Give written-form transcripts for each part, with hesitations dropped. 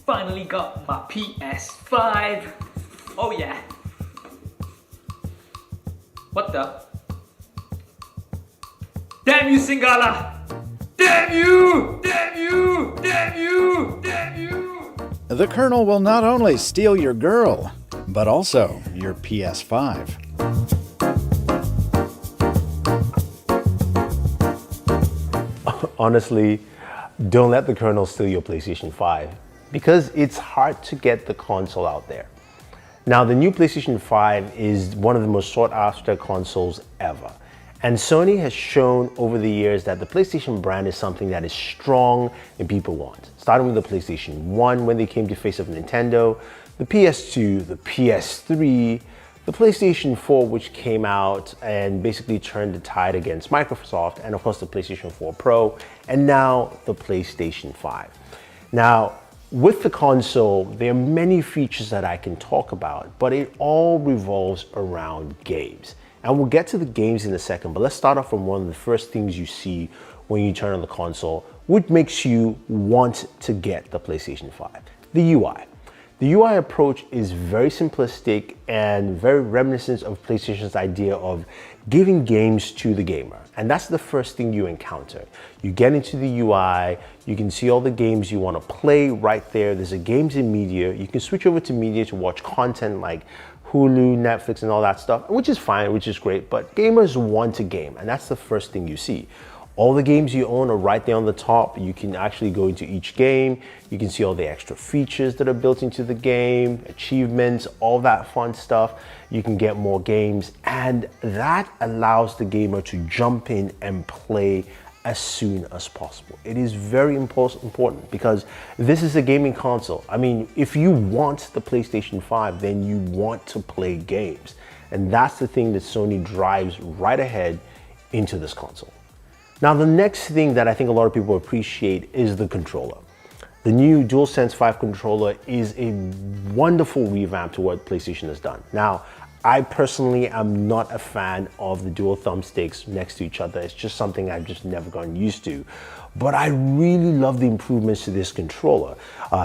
finally got my PS5. Oh yeah. What the? Damn you, Singala! Damn you! Damn you! Damn you! Damn you! The Colonel will not only steal your girl, but also your PS5. Honestly, don't let the Colonel steal your PlayStation 5 because it's hard to get the console out there. Now, the new PlayStation 5 is one of the most sought after consoles ever. And Sony has shown over the years that the PlayStation brand is something that is strong and people want. Starting with the PlayStation 1 when they came to face of Nintendo, the PS2, the PS3, the PlayStation 4 which came out and basically turned the tide against Microsoft, and of course the PlayStation 4 Pro, and now the PlayStation 5. Now, with the console, there are many features that I can talk about, but it all revolves around games. And we'll get to the games in a second, but let's start off from one of the first things you see when you turn on the console, which makes you want to get the PlayStation 5, the UI. The UI approach is very simplistic and very reminiscent of PlayStation's idea of giving games to the gamer. And that's the first thing you encounter. You get into the UI, you can see all the games you want to play right there. There's a games in media. You can switch over to media to watch content like Hulu, Netflix, and all that stuff, which is fine, which is great, but gamers want to game, and that's the first thing you see. All the games you own are right there on the top. You can actually go into each game. You can see all the extra features that are built into the game, achievements, all that fun stuff. You can get more games, and that allows the gamer to jump in and play as soon as possible. It is very important because this is a gaming console. I mean, if you want the PlayStation 5, then you want to play games. And that's the thing that Sony drives right ahead into this console. Now, the next thing that I think a lot of people appreciate is the controller. The new DualSense 5 controller is a wonderful revamp to what PlayStation has done. Now, I personally am not a fan of the dual thumbsticks next to each other. It's just something I've just never gotten used to. But I really love the improvements to this controller.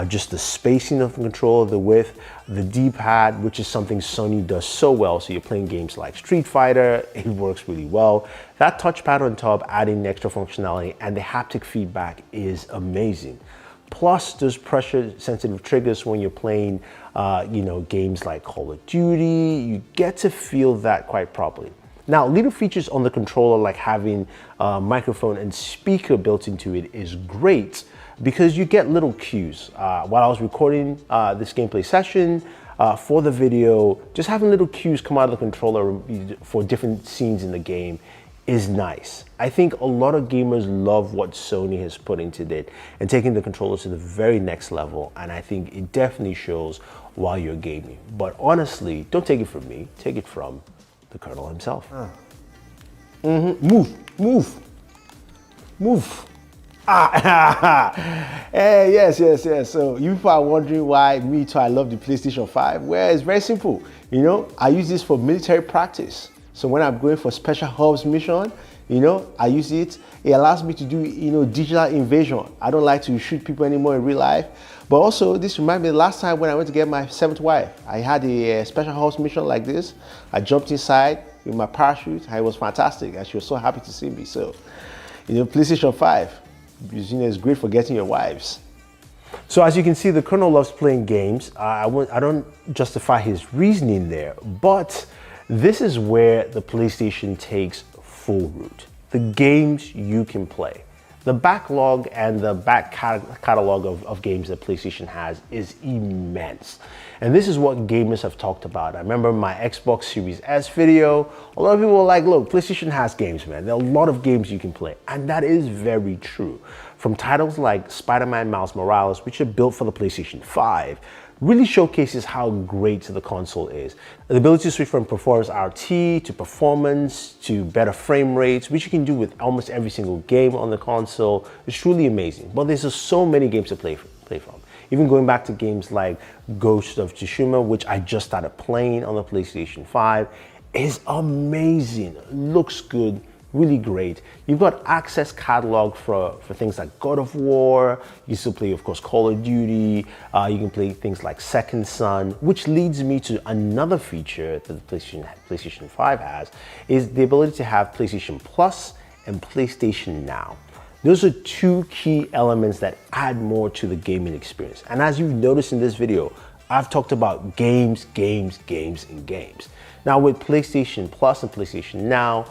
Just the spacing of the controller, the width, the D-pad, which is something Sony does so well. So you're playing games like Street Fighter, it works really well. That touchpad on top, adding extra functionality, and the haptic feedback is amazing. Plus, there's pressure-sensitive triggers when you're playing, games like Call of Duty. You get to feel that quite properly. Now, little features on the controller, like having a microphone and speaker built into it, is great because you get little cues. While I was recording this gameplay session for the video, just having little cues come out of the controller for different scenes in the game is nice. I think a lot of gamers love what Sony has put into it and taking the controller to the very next level, and I think it definitely shows while you're gaming. But honestly, don't take it from me, take it from the Colonel himself. Move. Hey, yes. So you people are wondering why me too, I love the PlayStation 5. Well, it's very simple. I use this for military practice. So when I'm going for special ops mission, I use it. It allows me to do, digital invasion. I don't like to shoot people anymore in real life. But also, this reminds me of the last time when I went to get my 7th wife. I had a special ops mission like this. I jumped inside with my parachute. It was fantastic, and she was so happy to see me. So, PlayStation 5, is great for getting your wives. So as you can see, the Colonel loves playing games. I don't justify his reasoning there, but this is where the PlayStation takes full root. The games you can play. The backlog and the back catalog of games that PlayStation has is immense. And this is what gamers have talked about. I remember my Xbox Series S video. A lot of people were like, look, PlayStation has games, man. There are a lot of games you can play. And that is very true. From titles like Spider-Man Miles Morales, which are built for the PlayStation 5, really showcases how great the console is. The ability to switch from performance RT to performance to better frame rates, which you can do with almost every single game on the console, is truly amazing. But there's just so many games to play from. Even going back to games like Ghost of Tsushima, which I just started playing on the PlayStation 5, is amazing. Looks good, really great. You've got access catalog for things like God of War. You can still play, of course, Call of Duty. You can play things like Second Son, which leads me to another feature that the PlayStation 5 has, is the ability to have PlayStation Plus and PlayStation Now. Those are two key elements that add more to the gaming experience. And as you've noticed in this video, I've talked about games, games, games, and games. Now with PlayStation Plus and PlayStation Now,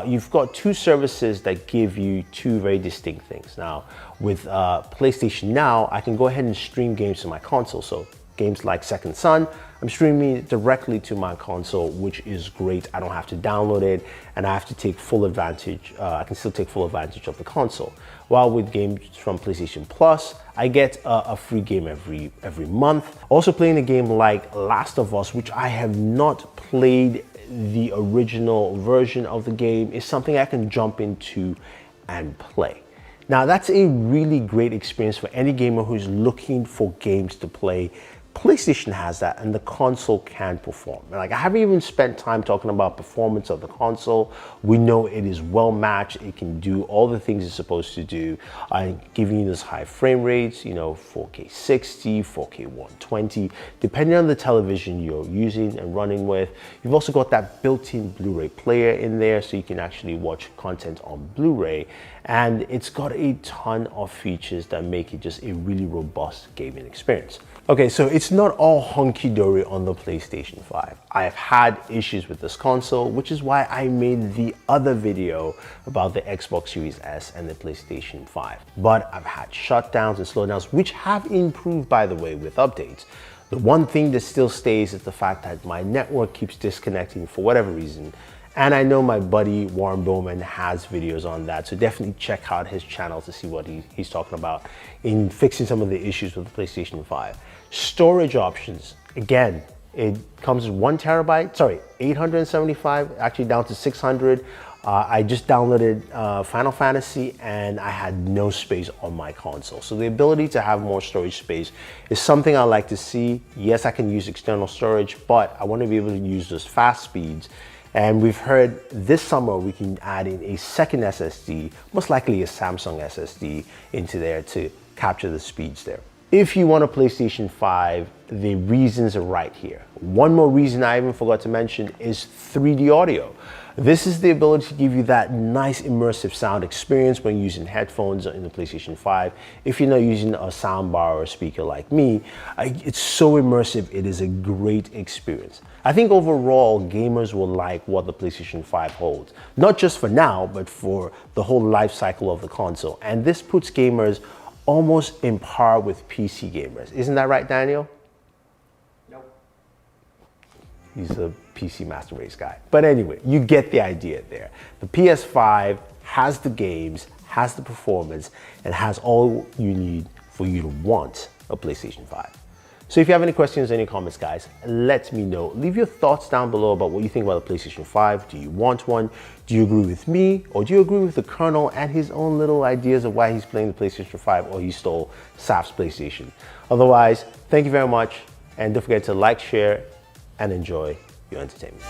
you've got two services that give you two very distinct things. Now, with PlayStation Now, I can go ahead and stream games to my console. So games like Second Son, I'm streaming it directly to my console, which is great. I don't have to download it, and I have to take full advantage. I can still take full advantage of the console. While with games from PlayStation Plus, I get a free game every month. Also playing a game like Last of Us, which I have not played the original version of the game, is something I can jump into and play. Now that's a really great experience for any gamer who's looking for games to play. PlayStation has that, and the console can perform. Like, I haven't even spent time talking about performance of the console. We know it is well matched. It can do all the things it's supposed to do, giving you those high frame rates, 4K 60, 4K 120, depending on the television you're using and running with. You've also got that built-in Blu-ray player in there, so you can actually watch content on Blu-ray. And it's got a ton of features that make it just a really robust gaming experience. Okay, so it's not all hunky-dory on the PlayStation 5. I have had issues with this console, which is why I made the other video about the Xbox Series S and the PlayStation 5. But I've had shutdowns and slowdowns, which have improved, by the way, with updates. The one thing that still stays is the fact that my network keeps disconnecting for whatever reason. And I know my buddy Warren Bowman has videos on that, so definitely check out his channel to see what he's talking about in fixing some of the issues with the PlayStation 5. Storage options, again, it comes with 875, actually down to 600. I just downloaded Final Fantasy and I had no space on my console. So the ability to have more storage space is something I like to see. Yes, I can use external storage, but I want to be able to use those fast speeds. And we've heard this summer we can add in a second SSD, most likely a Samsung SSD, into there to capture the speeds there. If you want a PlayStation 5, the reasons are right here. One more reason I even forgot to mention is 3D audio. This is the ability to give you that nice immersive sound experience when using headphones in the PlayStation 5. If you're not using a soundbar or a speaker like me, it's so immersive, it is a great experience. I think overall, gamers will like what the PlayStation 5 holds. Not just for now, but for the whole life cycle of the console. And this puts gamers almost in par with PC gamers. Isn't that right, Daniel? Nope. He's a PC Master Race guy. But anyway, you get the idea there. The PS5 has the games, has the performance, and has all you need for you to want a PlayStation 5. So if you have any questions, any comments, guys, let me know. Leave your thoughts down below about what you think about the PlayStation 5. Do you want one? Do you agree with me? Or do you agree with the Colonel and his own little ideas of why he's playing the PlayStation 5, or he stole Saf's PlayStation? Otherwise, thank you very much. And don't forget to like, share, and enjoy your entertainment.